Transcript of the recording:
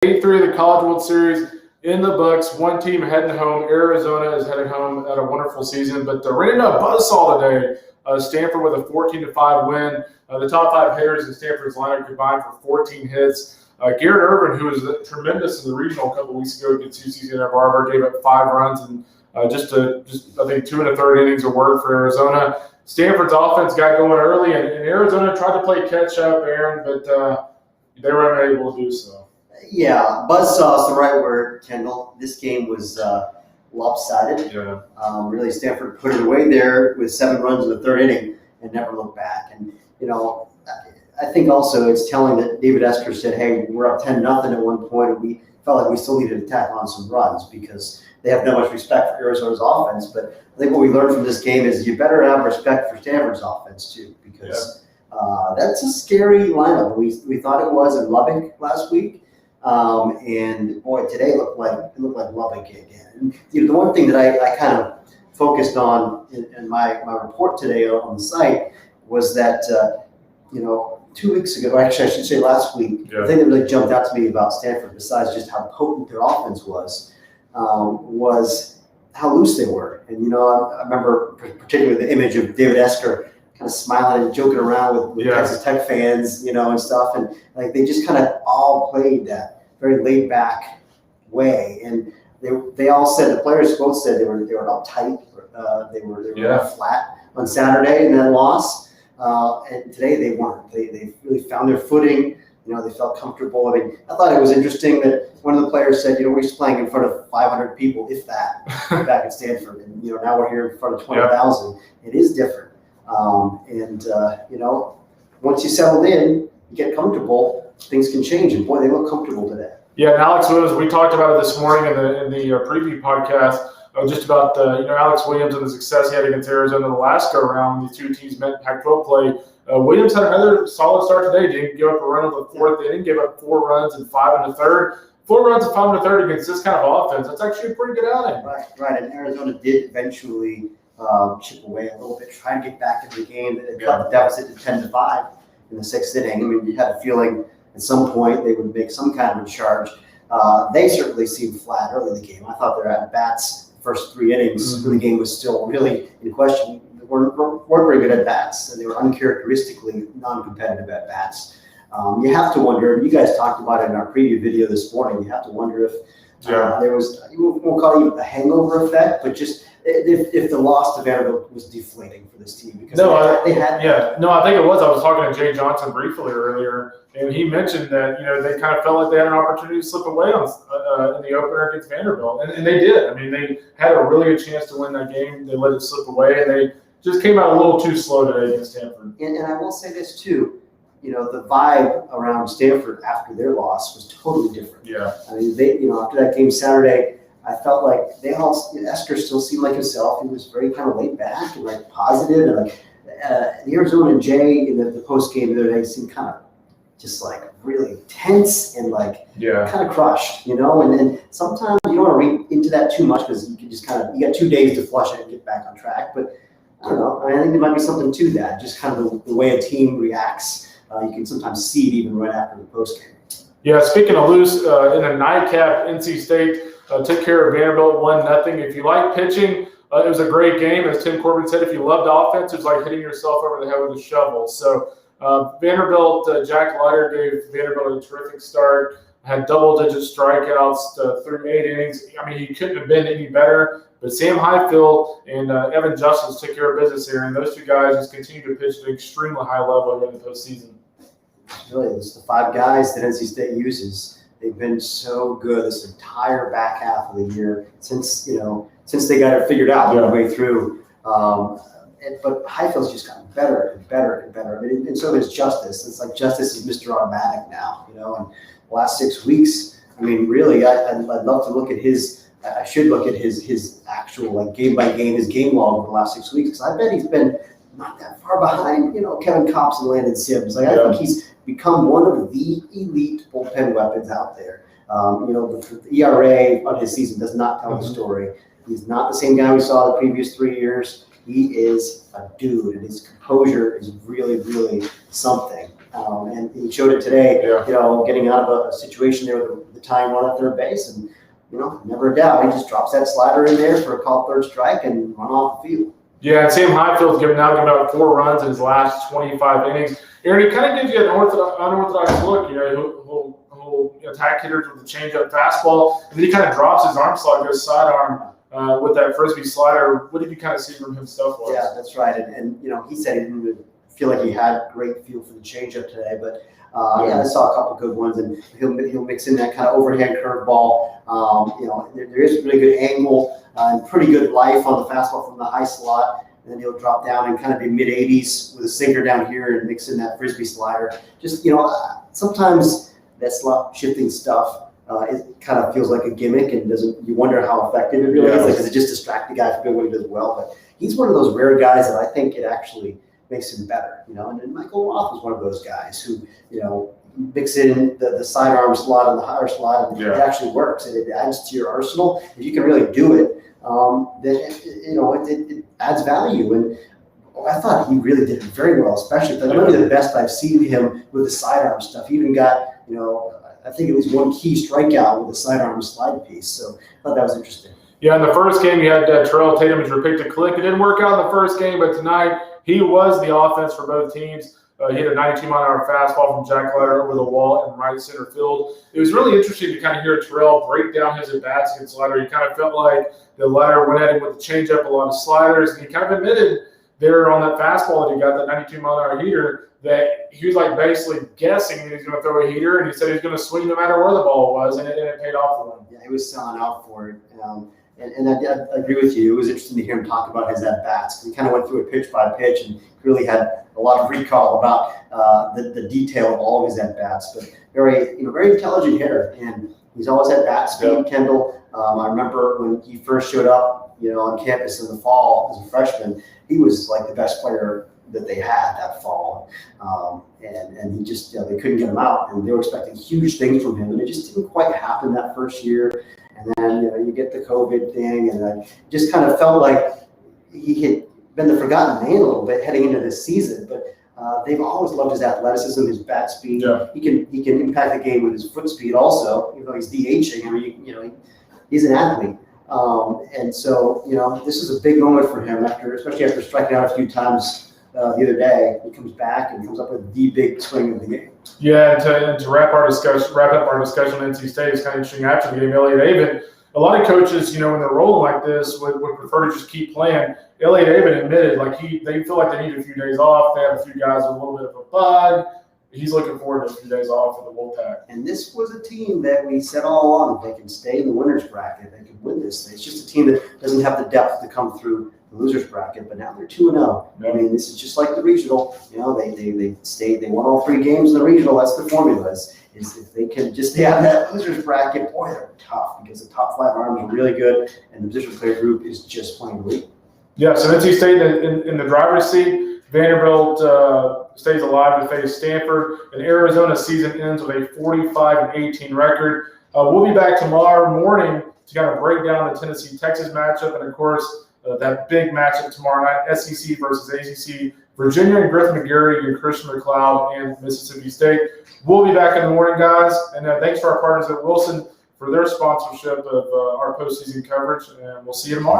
Day 3 of the College World Series in the books. One team heading home. Arizona is heading home at a wonderful season, but they're raining a buzzsaw today. Stanford with a 14-5 win. The top 5 hitters in Stanford's lineup combined for 14 hits. Garrett Irvin, who was tremendous in the regional a couple weeks ago against UC Santa Barbara, gave up 5 runs and just I think 2 1/3 innings of work for Arizona. Stanford's offense got going early, and Arizona tried to play catch up, Aaron, but they were unable to do so. Yeah, buzzsaw is the right word, Kendall. This game was lopsided. Yeah. Really, Stanford put it away there with 7 runs in the 3rd inning and never looked back. And, I think also it's telling that David Esker said, hey, we're up 10-0 at one point, and we felt like we still needed to tack on some runs because they have no much respect for Arizona's offense. But I think what we learned from this game is you better have respect for Stanford's offense, too, because that's a scary lineup. We thought it was in Lubbock last week. And boy, today it looked like Lubbock again. And, the one thing that I kind of focused on in my report today on the site was that 2 weeks ago, actually I should say last week, the thing that really jumped out to me about Stanford, besides just how potent their offense was how loose they were. And I remember particularly the image of David Esker kind of smiling and joking around with Texas Tech fans, and stuff. And like they just kind of all played that very laid back way. And they all said, the players both said they were uptight. They were flat on Saturday in that loss. And today they weren't. They really found their footing. They felt comfortable. I mean, I thought it was interesting that one of the players said, we're just playing in front of 500 people, if that, back at Stanford. And, now we're here in front of 20,000. It is different. Once you settle in, you get comfortable, things can change. And boy, they look comfortable today. Yeah, and Alex Williams, we talked about it this morning in the preview podcast, just about Alex Williams and the success he had against Arizona the last go around. These two teams met Pac-12 play. Williams had another solid start today. Didn't give up a run in the 4th. They didn't give up 4 runs and 5 in the 3rd. 4 runs and 5 in the 3rd against this kind of offense. That's actually a pretty good outing. Right. And Arizona did eventually chip away a little bit, try to get back into the game. They cut the deficit to 10-5 in the 6th inning. I mean, you had a feeling at some point they would make some kind of a charge. They certainly seemed flat early in the game. I thought their at-bats first 3 innings when the game was still really in question weren't very good at bats, and they were uncharacteristically non-competitive at bats. You have to wonder. You guys talked about it in our preview video this morning. You have to wonder if there was, we'll call it a hangover effect, but just if the loss to Vanderbilt was deflating for this team because I think it was. I was talking to Jay Johnson briefly earlier, and he mentioned that they kind of felt like they had an opportunity to slip away in the opener against Vanderbilt, and they did. I mean, they had a really good chance to win that game. They let it slip away, and they just came out a little too slow today against Stanford. And I will say this too. The vibe around Stanford after their loss was totally different. Yeah. I mean, they after that game Saturday, I felt like Esker still seemed like himself. He was very kind of laid back and like positive, and like the Arizona and Jay in the post game the other day seemed kind of just like really tense and like kind of crushed, And then sometimes you don't want to read into that too much because you can just you got 2 days to flush it and get back on track. But I don't know. I think there might be something to that. Just kind of the way a team reacts. You can sometimes see it even right after the post game. Yeah, speaking of loose, in a nightcap, NC State took care of Vanderbilt 1-0. If you like pitching, it was a great game. As Tim Corbin said, if you loved offense, it was like hitting yourself over the head with a shovel. So Vanderbilt, Jack Leiter gave Vanderbilt a terrific start, had double-digit strikeouts through 8 innings. I mean, he couldn't have been any better. But Sam Highfield and Evan Justice took care of business here, and those 2 guys just continue to pitch at an extremely high level in the postseason. Really, it's the 5 guys that NC State uses. They've been so good this entire back half of the year since they got it figured out all the way through. But Highfield's just gotten better and better and better. I mean, and so does Justice. It's like Justice is Mr. Automatic now. And the last 6 weeks, I mean, really, I'd love to look at his. I should look at his actual game by game, his game log over the last 6 weeks, because I bet he's been not that far behind, Kevin Kopps and Landon Sims. I think he's become one of the elite bullpen weapons out there. The ERA on his season does not tell the story. He's not the same guy we saw the previous 3 years. He is a dude, and his composure is really, really something. And he showed it today, getting out of a situation there with the the tying run at third base, and never a doubt, he just drops that slider in there for a called third strike and run off the field. Yeah, and Sam Highfield's given out 4 runs in his last 25 innings. Aaron, he kind of gives you an unorthodox look. He'll attack hitters with the changeup fastball, and then he kind of drops his arm slot, goes sidearm with that frisbee slider. What did you kind of see from him stuff-wise? Yeah, that's right. And he said he didn't really feel like he had great feel for the changeup today, but I saw a couple good ones, and he'll mix in that kind of overhand curveball. There is really good angle and pretty good life on the fastball from the high slot, and then he'll drop down and kind of be mid-80s with a sinker down here and mix in that frisbee slider. Just sometimes that slot shifting stuff it kind of feels like a gimmick, and you wonder how effective it really is. Like, does it just distract the guy from doing what he does well? But he's one of those rare guys that I think it actually makes him better, And then Michael Roth was one of those guys who, mix in the sidearm slot and the higher slot, and it actually works, and it adds to your arsenal. If you can really do it, then it adds value. And I thought he really did it very well, especially maybe the best I've seen him with the sidearm stuff. He even got, I think at least one key strikeout with the sidearm slide piece. So I thought that was interesting. Yeah, in the first game, you had Terrel Tatum as your pick to click. It didn't work out in the first game, but tonight he was the offense for both teams. He hit a 92-mile-an-hour fastball from Jack Leiter over the wall in right center field. It was really interesting to kind of hear Terrell break down his at-bats against Leiter. He kind of felt like the Leiter went at him with the changeup, a lot of sliders, and he kind of admitted there on that fastball that he got, that 92-mile-an-hour heater, that he was like basically guessing that he's going to throw a heater, and he said he was going to swing no matter where the ball was, and it paid off for him. Yeah, he was selling out for it. And I agree with you. It was interesting to hear him talk about his at-bats. He kind of went through it pitch by pitch and really had a lot of recall about the detail of all of his at-bats. But very intelligent hitter, and he's always had bat speed, Kendall. I remember when he first showed up, on campus in the fall as a freshman, he was like the best player that they had that fall. And he just, they couldn't get him out, and they were expecting huge things from him, and it just didn't quite happen that first year. And then, you get the COVID thing, and I just kind of felt like he had been the forgotten man a little bit heading into this season. But they've always loved his athleticism, his bat speed. Yeah. He can impact the game with his foot speed also, even though he's DHing. I mean, he's an athlete. And so, this is a big moment for him especially after striking out a few times the other day. He comes back and comes up with the big swing of the game. Yeah, and to wrap up our discussion on NC State, it's kind of interesting after the game. Elliot Avent, a lot of coaches, when they're rolling like this, would prefer to just keep playing. Elliot Avent admitted, they feel like they need a few days off. They have a few guys with a little bit of a bug. He's looking forward to a few days off for the Wolfpack. And this was a team that we said all along, if they can stay in the winner's bracket, they can win this. It's just a team that doesn't have the depth to come through the loser's bracket, but now they're 2-0. I mean, this is just like the regional. They won all 3 games in the regional. That's the formula. Is if they can just stay out of that loser's bracket, boy, they're tough, because the top 5 arms are really good, and the position player group is just playing elite. Yeah, so NC State in the driver's seat. Vanderbilt stays alive to face Stanford, and Arizona's season ends with a 45-18 record. We'll be back tomorrow morning to kind of break down the Tennessee-Texas matchup, and of course, that big matchup tomorrow night, SEC versus ACC, Virginia and Griffin McGarry and Christian McLeod and Mississippi State. We'll be back in the morning, guys, and thanks to our partners at Wilson for their sponsorship of our postseason coverage, and we'll see you tomorrow.